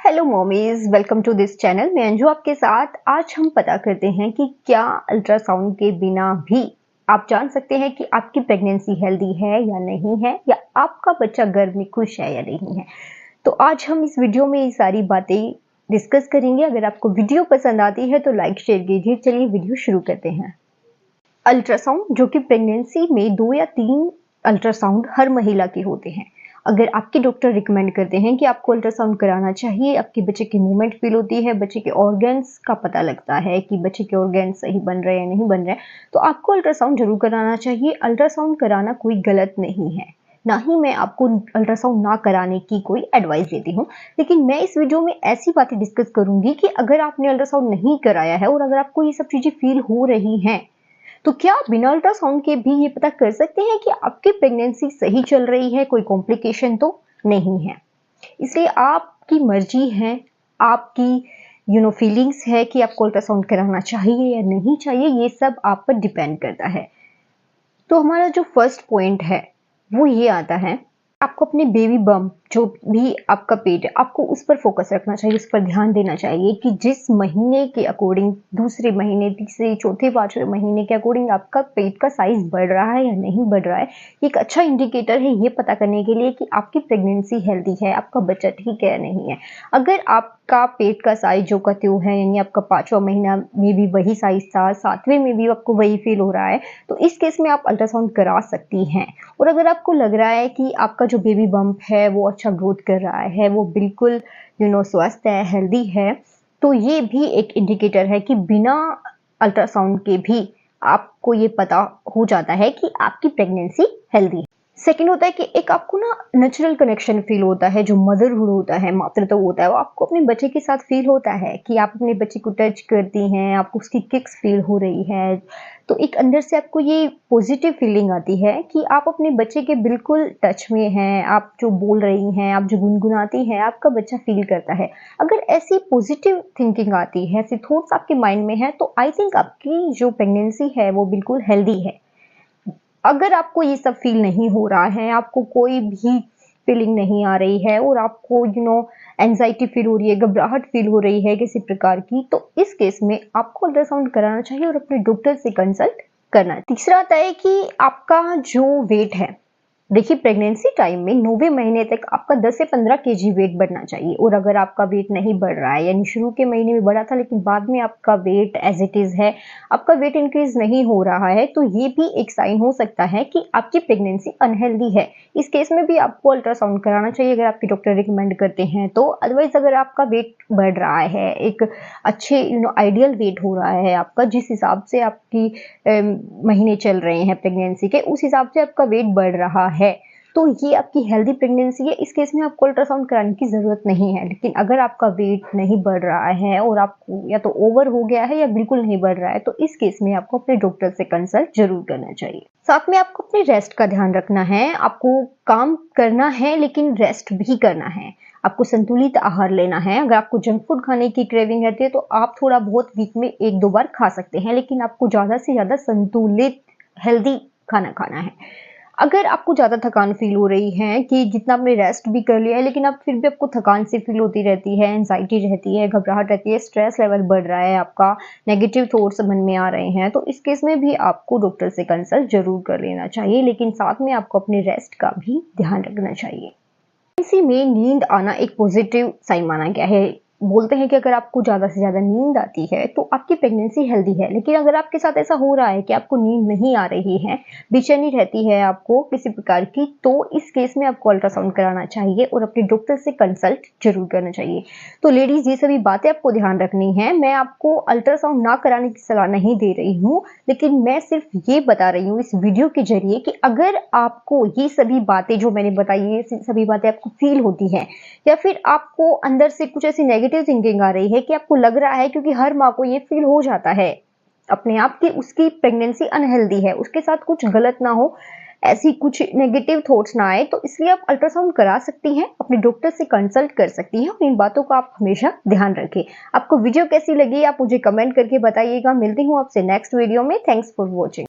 Hello mommies, welcome to this channel. मैं अंजू आपके साथ। आज हम पता करते हैं कि क्या अल्ट्रासाउंड के बिना भी आप जान सकते हैं कि आपकी प्रेगनेंसी हेल्दी है या नहीं है, या आपका बच्चा गर्भ में खुश है या नहीं है। तो आज हम इस वीडियो में ये सारी बातें डिस्कस करेंगे। अगर आपको वीडियो पसंद आती है तो लाइक शेयर कीजिए। चलिए वीडियो शुरू करते हैं। अल्ट्रासाउंड, जो कि प्रेगनेंसी में 2 या 3 अल्ट्रासाउंड हर महिला के होते हैं। अगर आपके डॉक्टर रिकमेंड करते हैं कि आपको अल्ट्रासाउंड कराना चाहिए, आपके बच्चे की मूवमेंट फील होती है, बच्चे के ऑर्गन्स का पता लगता है कि बच्चे के ऑर्गन्स सही बन रहे हैं या नहीं बन रहे हैं, तो आपको अल्ट्रासाउंड जरूर कराना चाहिए। अल्ट्रासाउंड कराना कोई गलत नहीं है, ना ही मैं आपको अल्ट्रासाउंड ना कराने की कोई एडवाइस देती हूँ। लेकिन मैं इस वीडियो में ऐसी बातें डिस्कस करूंगी कि अगर आपने अल्ट्रासाउंड नहीं कराया है और अगर आपको ये सब चीजें फील हो रही हैं, तो क्या आप बिना अल्ट्रासाउंड के भी ये पता कर सकते हैं कि आपकी प्रेगनेंसी सही चल रही है, कोई कॉम्प्लिकेशन तो नहीं है। इसलिए आपकी मर्जी है, आपकी फीलिंग्स है कि आपको अल्ट्रासाउंड कराना चाहिए या नहीं चाहिए। ये सब आप पर डिपेंड करता है। तो हमारा जो फर्स्ट पॉइंट है वो ये आता है, आपको अपने बेबी बम्प, जो भी आपका पेट है, आपको उस पर फोकस रखना चाहिए, उस पर ध्यान देना चाहिए कि जिस महीने के अकॉर्डिंग, दूसरे महीने, तीसरे, चौथे, पांचवें महीने के अकॉर्डिंग आपका पेट का साइज बढ़ रहा है या नहीं बढ़ रहा है। एक अच्छा इंडिकेटर है ये पता करने के लिए कि आपकी प्रेगनेंसी हेल्दी है, आपका बच्चा ठीक है या नहीं है। अगर आपका पेट का साइज जो का त्यों है, यानी आपका 5वां महीना में भी वही साइज था, 7वें में भी आपको वही फील हो रहा है, तो इस केस में आप अल्ट्रासाउंड करा सकती हैं। और अगर आपको लग रहा है कि आपका जो बेबी बम्प है वो अच्छा ग्रोथ कर रहा है, वो बिल्कुल स्वस्थ है, हेल्दी है, तो ये भी एक इंडिकेटर है कि बिना अल्ट्रासाउंड के भी आपको ये पता हो जाता है कि आपकी प्रेगनेंसी हेल्दी है। सेकेंड होता है कि एक आपको ना नेचुरल कनेक्शन फील होता है, जो मदरहुड होता है, मातृत्व होता है, वो आपको अपने बच्चे के साथ फील होता है कि आप अपने बच्चे को टच करती हैं, आपको उसकी किक्स फील हो रही है, तो एक अंदर से आपको ये पॉजिटिव फीलिंग आती है कि आप अपने बच्चे के बिल्कुल टच में हैं। आप जो बोल रही हैं, आप जो गुनगुनाती हैं, आपका बच्चा फील करता है। अगर ऐसी पॉजिटिव थिंकिंग आती है, ऐसे थॉट्स आपके माइंड में है, तो आई थिंक आपकी जो प्रेगनेंसी है वो बिल्कुल हेल्दी है। अगर आपको ये सब फील नहीं हो रहा है, आपको कोई भी फीलिंग नहीं आ रही है और आपको एंजाइटी फील हो रही है, घबराहट फील हो रही है किसी प्रकार की, तो इस केस में आपको अल्ट्रासाउंड कराना चाहिए और अपने डॉक्टर से कंसल्ट करना है। तीसरा आता है कि आपका जो वेट है, देखिए प्रेगनेंसी टाइम में 9वें महीने तक आपका 10 से 15 केजी वेट बढ़ना चाहिए। और अगर आपका वेट नहीं बढ़ रहा है, यानी शुरू के महीने में बढ़ा था लेकिन बाद में आपका वेट एज इट इज है, आपका वेट इंक्रीज नहीं हो रहा है, तो ये भी एक साइन हो सकता है कि आपकी प्रेगनेंसी अनहेल्दी है। इस केस में भी आपको अल्ट्रासाउंड कराना चाहिए अगर आपके डॉक्टर रिकमेंड करते हैं तो। अदरवाइज अगर आपका वेट बढ़ रहा है, एक अच्छे आइडियल वेट हो रहा है आपका, जिस हिसाब से आपकी महीने चल रहे हैं प्रेगनेंसी के, उस हिसाब से आपका वेट बढ़ रहा है, तो ये आपकी हेल्दी प्रेगनेंसी है। इस केस में आपको अल्ट्रासाउंड कराने की जरूरत नहीं है। लेकिन अगर आपका वेट नहीं बढ़ रहा है और आपको या तो ओवर हो गया है या बिल्कुल नहीं बढ़ रहा है, तो इस केस में आपको अपने डॉक्टर से कंसल्ट जरूर करना चाहिए। साथ में आपको अपने रेस्ट का ध्यान रखना है। आपको काम करना है लेकिन रेस्ट भी करना है। आपको संतुलित आहार लेना है। अगर आपको जंक फूड खाने की क्रेविंग रहती है तो आप थोड़ा बहुत वीक में 1-2 बार खा सकते हैं, लेकिन आपको ज्यादा से ज्यादा संतुलित हेल्दी खाना खाना है। अगर आपको ज़्यादा थकान फील हो रही है कि जितना आपने रेस्ट भी कर लिया है लेकिन अब फिर भी आपको थकान सी फील होती रहती है, एंजाइटी रहती है, घबराहट रहती है, स्ट्रेस लेवल बढ़ रहा है, आपका नेगेटिव थॉट्स मन में आ रहे हैं, तो इस केस में भी आपको डॉक्टर से कंसल्ट जरूर कर लेना चाहिए। लेकिन साथ में आपको अपने रेस्ट का भी ध्यान रखना चाहिए। इसी में नींद आना एक पॉजिटिव साइन माना गया है। बोलते हैं कि अगर आपको ज्यादा से ज्यादा नींद आती है तो आपकी प्रेगनेंसी हेल्दी है। लेकिन अगर आपके साथ ऐसा हो रहा है कि आपको नींद नहीं आ रही है, बेचैनी रहती है आपको किसी प्रकार की, तो इस केस में आपको अल्ट्रासाउंड कराना चाहिए और अपने डॉक्टर से कंसल्ट जरूर करना चाहिए। तो लेडीज, ये सभी बातें आपको ध्यान रखनी है। मैं आपको अल्ट्रासाउंड ना कराने की सलाह नहीं दे रही हूँ, लेकिन मैं सिर्फ ये बता रही हूँ इस वीडियो के जरिए कि अगर आपको ये सभी बातें जो मैंने बताई, ये सभी बातें आपको फील होती है, या फिर आपको अंदर से कुछ ऐसी नेगेटिव थिंकिंग आ रही है कि आपको लग रहा है, क्योंकि हर माँ को ये फील हो जाता है अपने आप की उसकी प्रेगनेंसी अनहेल्दी है, उसके साथ कुछ गलत ना हो, ऐसी कुछ नेगेटिव थॉट्स ना आए, तो इसलिए आप अल्ट्रासाउंड करा सकती हैं, अपने डॉक्टर से कंसल्ट कर सकती हैं और इन बातों का आप हमेशा ध्यान रखें। आपको वीडियो कैसी लगी आप मुझे कमेंट करके बताइएगा। मिलती हूँ आपसे नेक्स्ट वीडियो में। Thanks for watching.